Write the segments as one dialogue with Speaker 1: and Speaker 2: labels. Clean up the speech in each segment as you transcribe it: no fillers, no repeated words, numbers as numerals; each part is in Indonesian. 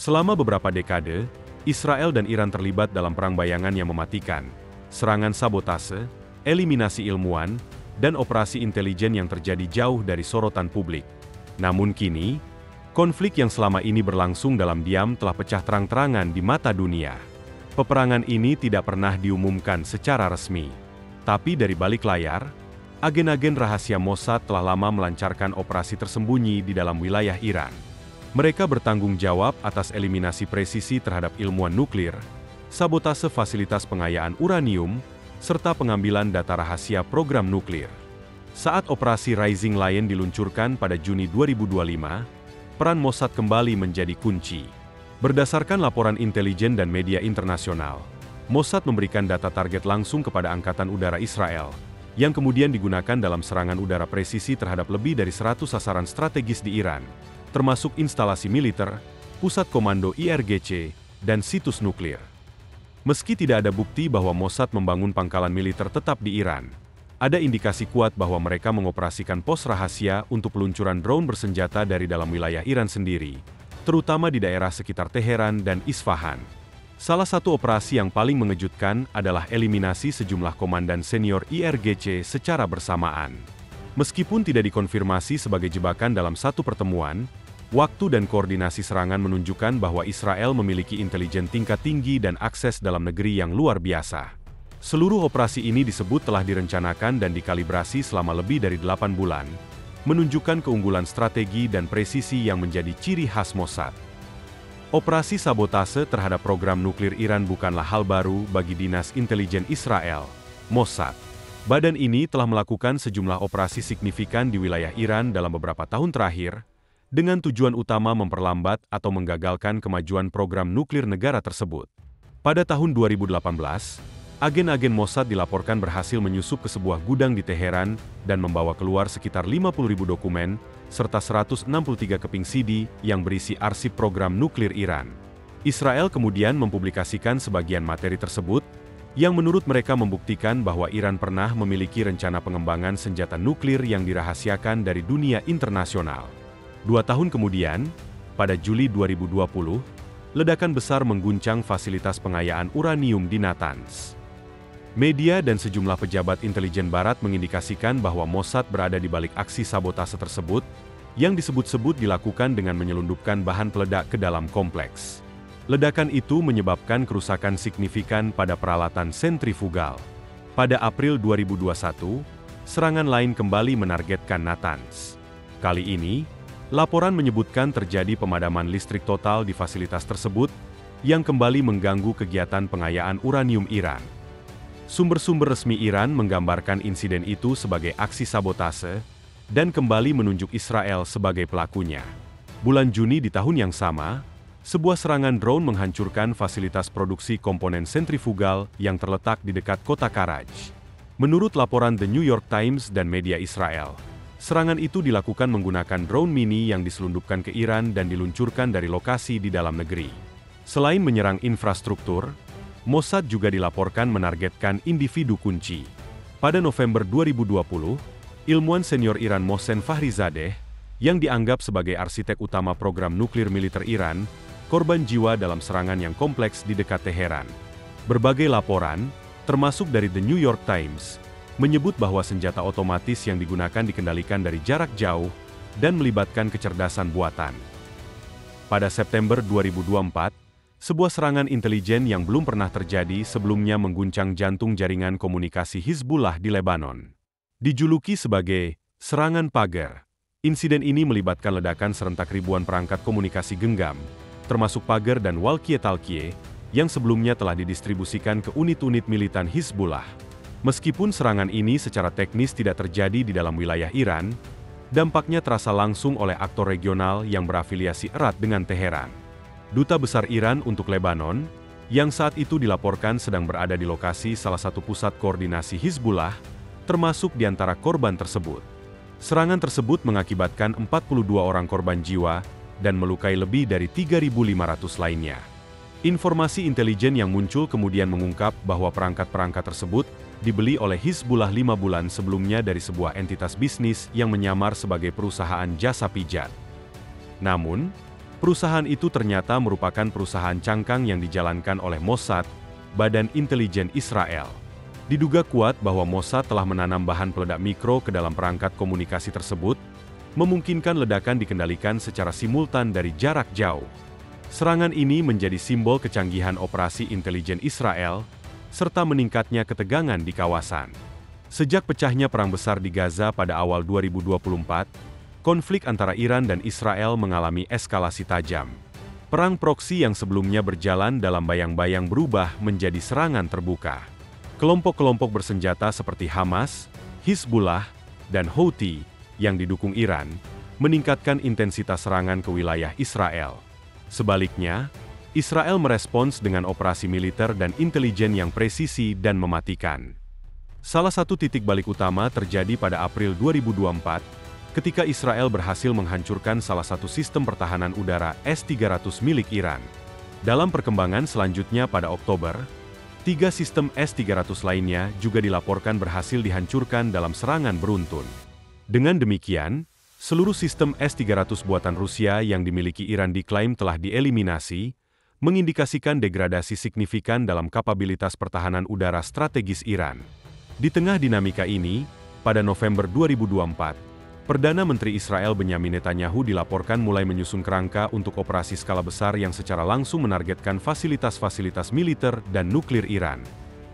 Speaker 1: Selama beberapa dekade, Israel dan Iran terlibat dalam perang bayangan yang mematikan, serangan sabotase, eliminasi ilmuwan, dan operasi intelijen yang terjadi jauh dari sorotan publik. Namun kini, konflik yang selama ini berlangsung dalam diam telah pecah terang-terangan di mata dunia. Peperangan ini tidak pernah diumumkan secara resmi. Tapi dari balik layar, agen-agen rahasia Mossad telah lama melancarkan operasi tersembunyi di dalam wilayah Iran. Mereka bertanggung jawab atas eliminasi presisi terhadap ilmuwan nuklir, sabotase fasilitas pengayaan uranium, serta pengambilan data rahasia program nuklir. Saat operasi Rising Lion diluncurkan pada Juni 2025, peran Mossad kembali menjadi kunci. Berdasarkan laporan intelijen dan media internasional, Mossad memberikan data target langsung kepada Angkatan Udara Israel, yang kemudian digunakan dalam serangan udara presisi terhadap lebih dari 100 sasaran strategis di Iran, termasuk instalasi militer, pusat komando IRGC, dan situs nuklir. Meski tidak ada bukti bahwa Mossad membangun pangkalan militer tetap di Iran, ada indikasi kuat bahwa mereka mengoperasikan pos rahasia untuk peluncuran drone bersenjata dari dalam wilayah Iran sendiri, terutama di daerah sekitar Teheran dan Isfahan. Salah satu operasi yang paling mengejutkan adalah eliminasi sejumlah komandan senior IRGC secara bersamaan. Meskipun tidak dikonfirmasi sebagai jebakan dalam satu pertemuan, waktu dan koordinasi serangan menunjukkan bahwa Israel memiliki intelijen tingkat tinggi dan akses dalam negeri yang luar biasa. Seluruh operasi ini disebut telah direncanakan dan dikalibrasi selama lebih dari 8 bulan, menunjukkan keunggulan strategi dan presisi yang menjadi ciri khas Mossad. Operasi sabotase terhadap program nuklir Iran bukanlah hal baru bagi Dinas Intelijen Israel, Mossad. Badan ini telah melakukan sejumlah operasi signifikan di wilayah Iran dalam beberapa tahun terakhir, dengan tujuan utama memperlambat atau menggagalkan kemajuan program nuklir negara tersebut. Pada tahun 2018, agen-agen Mossad dilaporkan berhasil menyusup ke sebuah gudang di Teheran dan membawa keluar sekitar 50.000 dokumen, serta 163 keping CD yang berisi arsip program nuklir Iran. Israel kemudian mempublikasikan sebagian materi tersebut, yang menurut mereka membuktikan bahwa Iran pernah memiliki rencana pengembangan senjata nuklir yang dirahasiakan dari dunia internasional. 2 tahun kemudian, pada Juli 2020, ledakan besar mengguncang fasilitas pengayaan uranium di Natanz. Media dan sejumlah pejabat intelijen barat mengindikasikan bahwa Mossad berada di balik aksi sabotase tersebut, yang disebut-sebut dilakukan dengan menyelundupkan bahan peledak ke dalam kompleks. Ledakan itu menyebabkan kerusakan signifikan pada peralatan sentrifugal. Pada April 2021, serangan lain kembali menargetkan Natanz. Kali ini, laporan menyebutkan terjadi pemadaman listrik total di fasilitas tersebut, yang kembali mengganggu kegiatan pengayaan uranium Iran. Sumber-sumber resmi Iran menggambarkan insiden itu sebagai aksi sabotase, dan kembali menunjuk Israel sebagai pelakunya. Bulan Juni di tahun yang sama, sebuah serangan drone menghancurkan fasilitas produksi komponen sentrifugal yang terletak di dekat kota Karaj. Menurut laporan The New York Times dan media Israel, serangan itu dilakukan menggunakan drone mini yang diselundupkan ke Iran dan diluncurkan dari lokasi di dalam negeri. Selain menyerang infrastruktur, Mossad juga dilaporkan menargetkan individu kunci. Pada November 2020, ilmuwan senior Iran Mohsen Fakhrizadeh, yang dianggap sebagai arsitek utama program nuklir militer Iran, korban jiwa dalam serangan yang kompleks di dekat Teheran. Berbagai laporan, termasuk dari The New York Times, menyebut bahwa senjata otomatis yang digunakan dikendalikan dari jarak jauh dan melibatkan kecerdasan buatan. Pada September 2024, sebuah serangan intelijen yang belum pernah terjadi sebelumnya mengguncang jantung jaringan komunikasi Hizbullah di Lebanon. Dijuluki sebagai serangan pagar, insiden ini melibatkan ledakan serentak ribuan perangkat komunikasi genggam, termasuk pagar dan walkie-talkie, yang sebelumnya telah didistribusikan ke unit-unit militan Hizbullah. Meskipun serangan ini secara teknis tidak terjadi di dalam wilayah Iran, dampaknya terasa langsung oleh aktor regional yang berafiliasi erat dengan Teheran. Duta Besar Iran untuk Lebanon, yang saat itu dilaporkan sedang berada di lokasi salah satu pusat koordinasi Hizbullah, termasuk di antara korban tersebut. Serangan tersebut mengakibatkan 42 orang korban jiwa dan melukai lebih dari 3.500 lainnya. Informasi intelijen yang muncul kemudian mengungkap bahwa perangkat-perangkat tersebut dibeli oleh Hizbullah 5 bulan sebelumnya dari sebuah entitas bisnis yang menyamar sebagai perusahaan jasa pijat. Namun, Perusahaan itu ternyata merupakan perusahaan cangkang yang dijalankan oleh Mossad, Badan Intelijen Israel. Diduga kuat bahwa Mossad telah menanam bahan peledak mikro ke dalam perangkat komunikasi tersebut, memungkinkan ledakan dikendalikan secara simultan dari jarak jauh. Serangan ini menjadi simbol kecanggihan operasi intelijen Israel, serta meningkatnya ketegangan di kawasan. Sejak pecahnya perang besar di Gaza pada awal 2024, konflik antara Iran dan Israel mengalami eskalasi tajam. Perang proksi yang sebelumnya berjalan dalam bayang-bayang berubah menjadi serangan terbuka. Kelompok-kelompok bersenjata seperti Hamas, Hizbullah, dan Houthi yang didukung Iran meningkatkan intensitas serangan ke wilayah Israel. Sebaliknya, Israel merespons dengan operasi militer dan intelijen yang presisi dan mematikan. Salah satu titik balik utama terjadi pada April 2024, ketika Israel berhasil menghancurkan salah satu sistem pertahanan udara S-300 milik Iran. Dalam perkembangan selanjutnya pada Oktober, 3 sistem S-300 lainnya juga dilaporkan berhasil dihancurkan dalam serangan beruntun. Dengan demikian, seluruh sistem S-300 buatan Rusia yang dimiliki Iran diklaim telah dieliminasi, mengindikasikan degradasi signifikan dalam kapabilitas pertahanan udara strategis Iran. Di tengah dinamika ini, pada November 2024, Perdana Menteri Israel Benyamin Netanyahu dilaporkan mulai menyusun kerangka untuk operasi skala besar yang secara langsung menargetkan fasilitas-fasilitas militer dan nuklir Iran.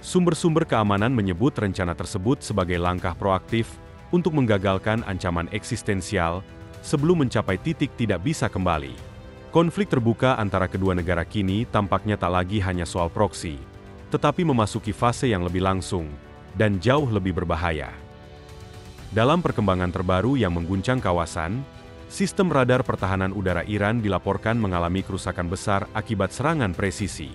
Speaker 1: Sumber-sumber keamanan menyebut rencana tersebut sebagai langkah proaktif untuk menggagalkan ancaman eksistensial sebelum mencapai titik tidak bisa kembali. Konflik terbuka antara kedua negara kini tampaknya tak lagi hanya soal proksi, tetapi memasuki fase yang lebih langsung dan jauh lebih berbahaya. Dalam perkembangan terbaru yang mengguncang kawasan, sistem radar pertahanan udara Iran dilaporkan mengalami kerusakan besar akibat serangan presisi.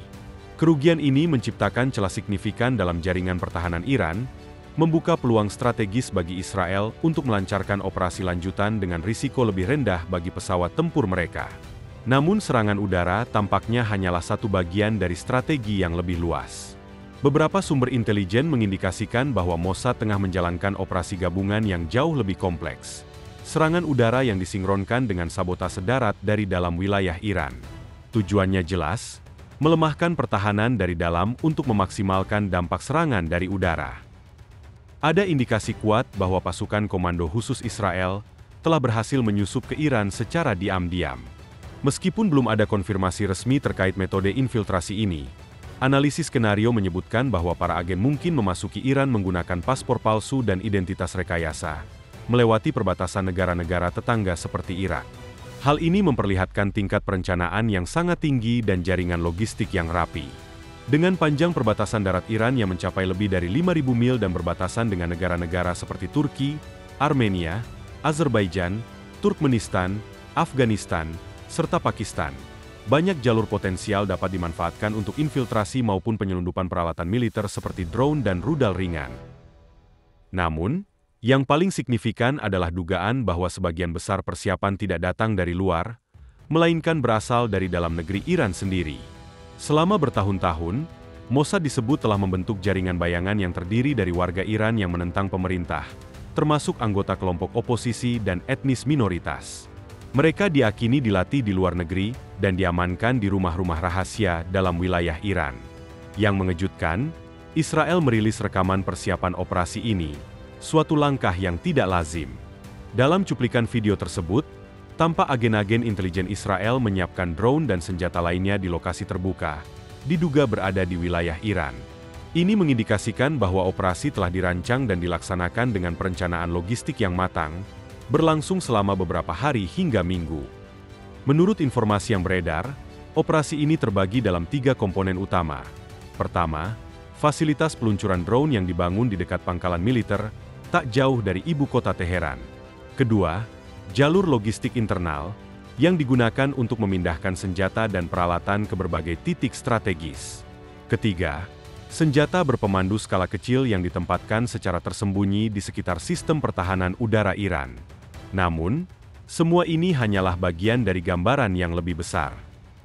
Speaker 1: Kerugian ini menciptakan celah signifikan dalam jaringan pertahanan Iran, membuka peluang strategis bagi Israel untuk melancarkan operasi lanjutan dengan risiko lebih rendah bagi pesawat tempur mereka. Namun serangan udara tampaknya hanyalah satu bagian dari strategi yang lebih luas. Beberapa sumber intelijen mengindikasikan bahwa Mossad tengah menjalankan operasi gabungan yang jauh lebih kompleks. Serangan udara yang disinkronkan dengan sabotase darat dari dalam wilayah Iran. Tujuannya jelas, melemahkan pertahanan dari dalam untuk memaksimalkan dampak serangan dari udara. Ada indikasi kuat bahwa pasukan komando khusus Israel telah berhasil menyusup ke Iran secara diam-diam. Meskipun belum ada konfirmasi resmi terkait metode infiltrasi ini, analisis skenario menyebutkan bahwa para agen mungkin memasuki Iran menggunakan paspor palsu dan identitas rekayasa, melewati perbatasan negara-negara tetangga seperti Irak. Hal ini memperlihatkan tingkat perencanaan yang sangat tinggi dan jaringan logistik yang rapi. Dengan panjang perbatasan darat Iran yang mencapai lebih dari 5.000 mil dan berbatasan dengan negara-negara seperti Turki, Armenia, Azerbaijan, Turkmenistan, Afghanistan, serta Pakistan, banyak jalur potensial dapat dimanfaatkan untuk infiltrasi maupun penyelundupan peralatan militer seperti drone dan rudal ringan. Namun, yang paling signifikan adalah dugaan bahwa sebagian besar persiapan tidak datang dari luar, melainkan berasal dari dalam negeri Iran sendiri. Selama bertahun-tahun, Mossad disebut telah membentuk jaringan bayangan yang terdiri dari warga Iran yang menentang pemerintah, termasuk anggota kelompok oposisi dan etnis minoritas. Mereka diakini dilatih di luar negeri dan diamankan di rumah-rumah rahasia dalam wilayah Iran. Yang mengejutkan, Israel merilis rekaman persiapan operasi ini, suatu langkah yang tidak lazim. Dalam cuplikan video tersebut, tampak agen-agen intelijen Israel menyiapkan drone dan senjata lainnya di lokasi terbuka, diduga berada di wilayah Iran. Ini mengindikasikan bahwa operasi telah dirancang dan dilaksanakan dengan perencanaan logistik yang matang, berlangsung selama beberapa hari hingga minggu. Menurut informasi yang beredar, operasi ini terbagi dalam 3 komponen utama. Pertama, fasilitas peluncuran drone yang dibangun di dekat pangkalan militer, tak jauh dari ibu kota Teheran. Kedua, jalur logistik internal, yang digunakan untuk memindahkan senjata dan peralatan ke berbagai titik strategis. Ketiga, senjata berpemandu skala kecil yang ditempatkan secara tersembunyi di sekitar sistem pertahanan udara Iran. Namun, semua ini hanyalah bagian dari gambaran yang lebih besar.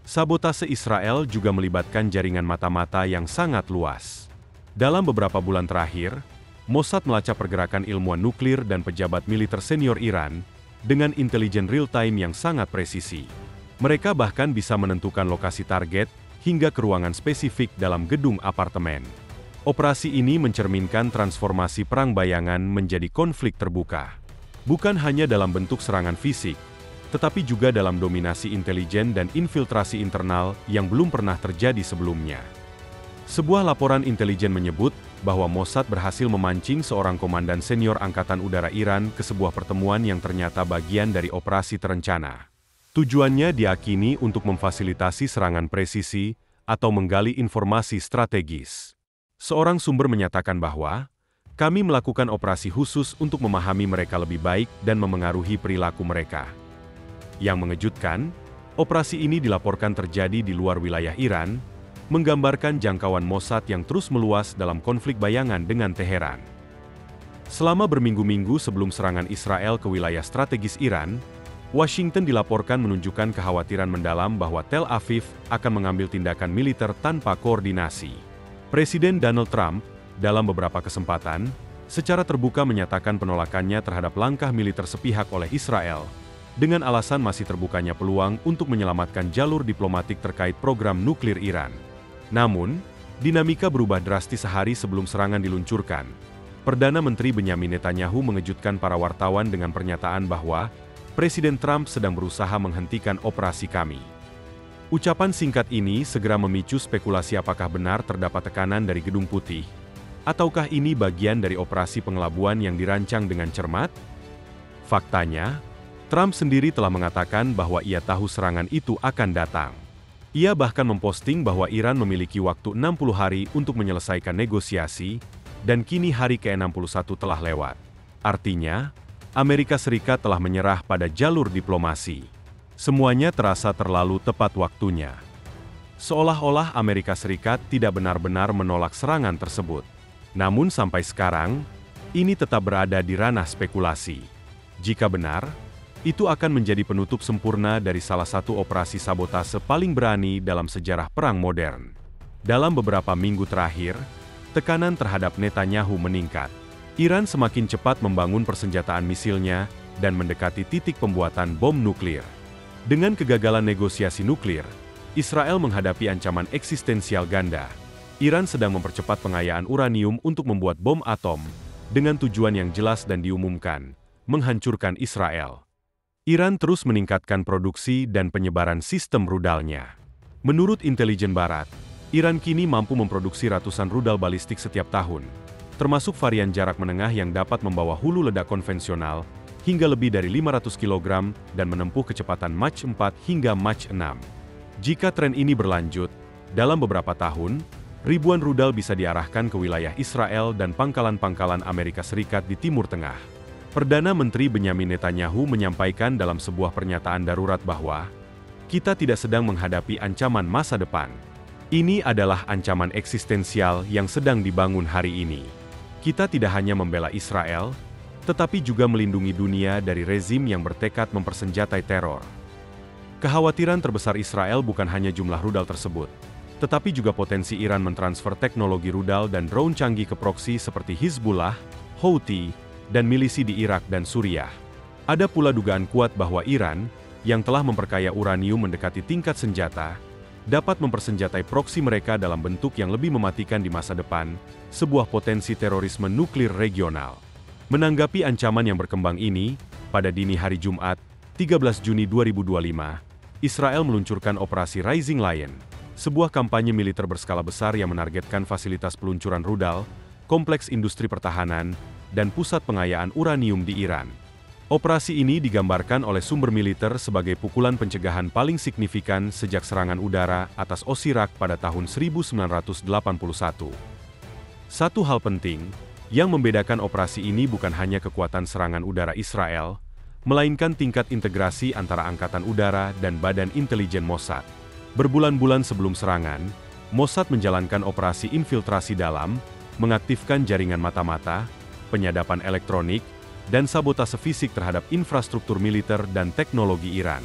Speaker 1: Sabotase Israel juga melibatkan jaringan mata-mata yang sangat luas. Dalam beberapa bulan terakhir, Mossad melacak pergerakan ilmuwan nuklir dan pejabat militer senior Iran dengan intelijen real-time yang sangat presisi. Mereka bahkan bisa menentukan lokasi target hingga ke ruangan spesifik dalam gedung apartemen. Operasi ini mencerminkan transformasi perang bayangan menjadi konflik terbuka. Bukan hanya dalam bentuk serangan fisik, tetapi juga dalam dominasi intelijen dan infiltrasi internal yang belum pernah terjadi sebelumnya. Sebuah laporan intelijen menyebut bahwa Mossad berhasil memancing seorang komandan senior Angkatan Udara Iran ke sebuah pertemuan yang ternyata bagian dari operasi terencana. Tujuannya diyakini untuk memfasilitasi serangan presisi atau menggali informasi strategis. Seorang sumber menyatakan bahwa kami melakukan operasi khusus untuk memahami mereka lebih baik dan memengaruhi perilaku mereka. Yang mengejutkan, operasi ini dilaporkan terjadi di luar wilayah Iran, menggambarkan jangkauan Mossad yang terus meluas dalam konflik bayangan dengan Teheran. Selama berminggu-minggu sebelum serangan Israel ke wilayah strategis Iran, Washington dilaporkan menunjukkan kekhawatiran mendalam bahwa Tel Aviv akan mengambil tindakan militer tanpa koordinasi. Presiden Donald Trump, dalam beberapa kesempatan, secara terbuka menyatakan penolakannya terhadap langkah militer sepihak oleh Israel, dengan alasan masih terbukanya peluang untuk menyelamatkan jalur diplomatik terkait program nuklir Iran. Namun, dinamika berubah drastis sehari sebelum serangan diluncurkan. Perdana Menteri Benyamin Netanyahu mengejutkan para wartawan dengan pernyataan bahwa Presiden Trump sedang berusaha menghentikan operasi kami. Ucapan singkat ini segera memicu spekulasi apakah benar terdapat tekanan dari Gedung Putih, ataukah ini bagian dari operasi pengelabuan yang dirancang dengan cermat? Faktanya, Trump sendiri telah mengatakan bahwa ia tahu serangan itu akan datang. Ia bahkan memposting bahwa Iran memiliki waktu 60 hari untuk menyelesaikan negosiasi, dan kini hari ke-61 telah lewat. Artinya, Amerika Serikat telah menyerah pada jalur diplomasi. Semuanya terasa terlalu tepat waktunya. Seolah-olah Amerika Serikat tidak benar-benar menolak serangan tersebut. Namun sampai sekarang, ini tetap berada di ranah spekulasi. Jika benar, itu akan menjadi penutup sempurna dari salah satu operasi sabotase paling berani dalam sejarah perang modern. Dalam beberapa minggu terakhir, tekanan terhadap Netanyahu meningkat. Iran semakin cepat membangun persenjataan misilnya dan mendekati titik pembuatan bom nuklir. Dengan kegagalan negosiasi nuklir, Israel menghadapi ancaman eksistensial ganda. Iran sedang mempercepat pengayaan uranium untuk membuat bom atom, dengan tujuan yang jelas dan diumumkan, menghancurkan Israel. Iran terus meningkatkan produksi dan penyebaran sistem rudalnya. Menurut intelijen Barat, Iran kini mampu memproduksi ratusan rudal balistik setiap tahun, termasuk varian jarak menengah yang dapat membawa hulu ledak konvensional hingga lebih dari 500 kg dan menempuh kecepatan Mach 4 hingga Mach 6. Jika tren ini berlanjut, dalam beberapa tahun, ribuan rudal bisa diarahkan ke wilayah Israel dan pangkalan-pangkalan Amerika Serikat di Timur Tengah. Perdana Menteri Benyamin Netanyahu menyampaikan dalam sebuah pernyataan darurat bahwa kita tidak sedang menghadapi ancaman masa depan. Ini adalah ancaman eksistensial yang sedang dibangun hari ini. Kita tidak hanya membela Israel, tetapi juga melindungi dunia dari rezim yang bertekad mempersenjatai teror. Kekhawatiran terbesar Israel bukan hanya jumlah rudal tersebut, tetapi juga potensi Iran mentransfer teknologi rudal dan drone canggih ke proksi seperti Hizbullah, Houthi, dan milisi di Irak dan Suriah. Ada pula dugaan kuat bahwa Iran, yang telah memperkaya uranium mendekati tingkat senjata, dapat mempersenjatai proksi mereka dalam bentuk yang lebih mematikan di masa depan, sebuah potensi terorisme nuklir regional. Menanggapi ancaman yang berkembang ini, pada dini hari Jumat, 13 Juni 2025, Israel meluncurkan Operasi Rising Lion, sebuah kampanye militer berskala besar yang menargetkan fasilitas peluncuran rudal, kompleks industri pertahanan, dan pusat pengayaan uranium di Iran. Operasi ini digambarkan oleh sumber militer sebagai pukulan pencegahan paling signifikan sejak serangan udara atas Osirak pada tahun 1981. Satu hal penting yang membedakan operasi ini bukan hanya kekuatan serangan udara Israel, melainkan tingkat integrasi antara Angkatan Udara dan Badan Intelijen Mossad. Berbulan-bulan sebelum serangan, Mossad menjalankan operasi infiltrasi dalam, mengaktifkan jaringan mata-mata, penyadapan elektronik, dan sabotase fisik terhadap infrastruktur militer dan teknologi Iran.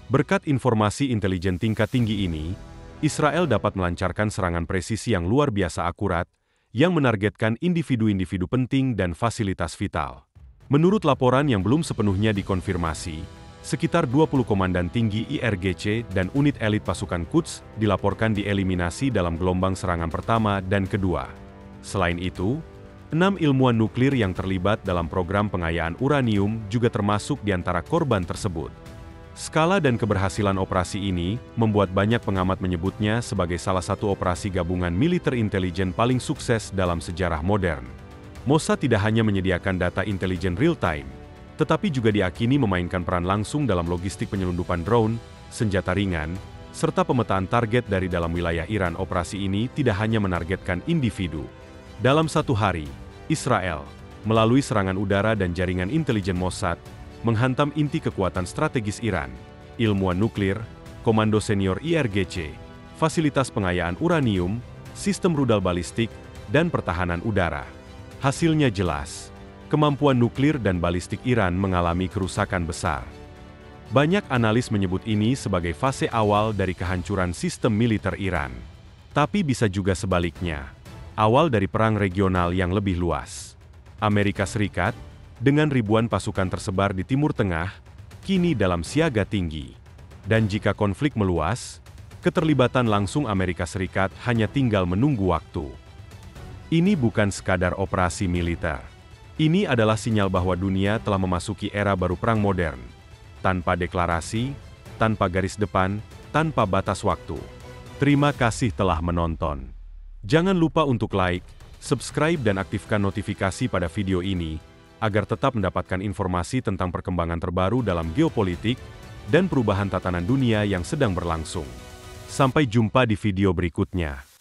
Speaker 1: Berkat informasi intelijen tingkat tinggi ini, Israel dapat melancarkan serangan presisi yang luar biasa akurat, yang menargetkan individu-individu penting dan fasilitas vital. Menurut laporan yang belum sepenuhnya dikonfirmasi, Sekitar 20 komandan tinggi IRGC dan unit elit pasukan Quds dilaporkan dieliminasi dalam gelombang serangan pertama dan kedua. Selain itu, 6 ilmuwan nuklir yang terlibat dalam program pengayaan uranium juga termasuk di antara korban tersebut. Skala dan keberhasilan operasi ini membuat banyak pengamat menyebutnya sebagai salah satu operasi gabungan militer intelijen paling sukses dalam sejarah modern. Mossad tidak hanya menyediakan data intelijen real-time, tetapi juga diakini memainkan peran langsung dalam logistik penyelundupan drone, senjata ringan, serta pemetaan target dari dalam wilayah Iran. Operasi ini tidak hanya menargetkan individu. Dalam satu hari, Israel, melalui serangan udara dan jaringan intelijen Mossad, menghantam inti kekuatan strategis Iran, ilmuwan nuklir, komando senior IRGC, fasilitas pengayaan uranium, sistem rudal balistik, dan pertahanan udara. Hasilnya jelas. Kemampuan nuklir dan balistik Iran mengalami kerusakan besar. Banyak analis menyebut ini sebagai fase awal dari kehancuran sistem militer Iran. Tapi bisa juga sebaliknya, awal dari perang regional yang lebih luas. Amerika Serikat, dengan ribuan pasukan tersebar di Timur Tengah, kini dalam siaga tinggi. Dan jika konflik meluas, keterlibatan langsung Amerika Serikat hanya tinggal menunggu waktu. Ini bukan sekadar operasi militer. Ini adalah sinyal bahwa dunia telah memasuki era baru perang modern. Tanpa deklarasi, tanpa garis depan, tanpa batas waktu. Terima kasih telah menonton. Jangan lupa untuk like, subscribe dan aktifkan notifikasi pada video ini, agar tetap mendapatkan informasi tentang perkembangan terbaru dalam geopolitik dan perubahan tatanan dunia yang sedang berlangsung. Sampai jumpa di video berikutnya.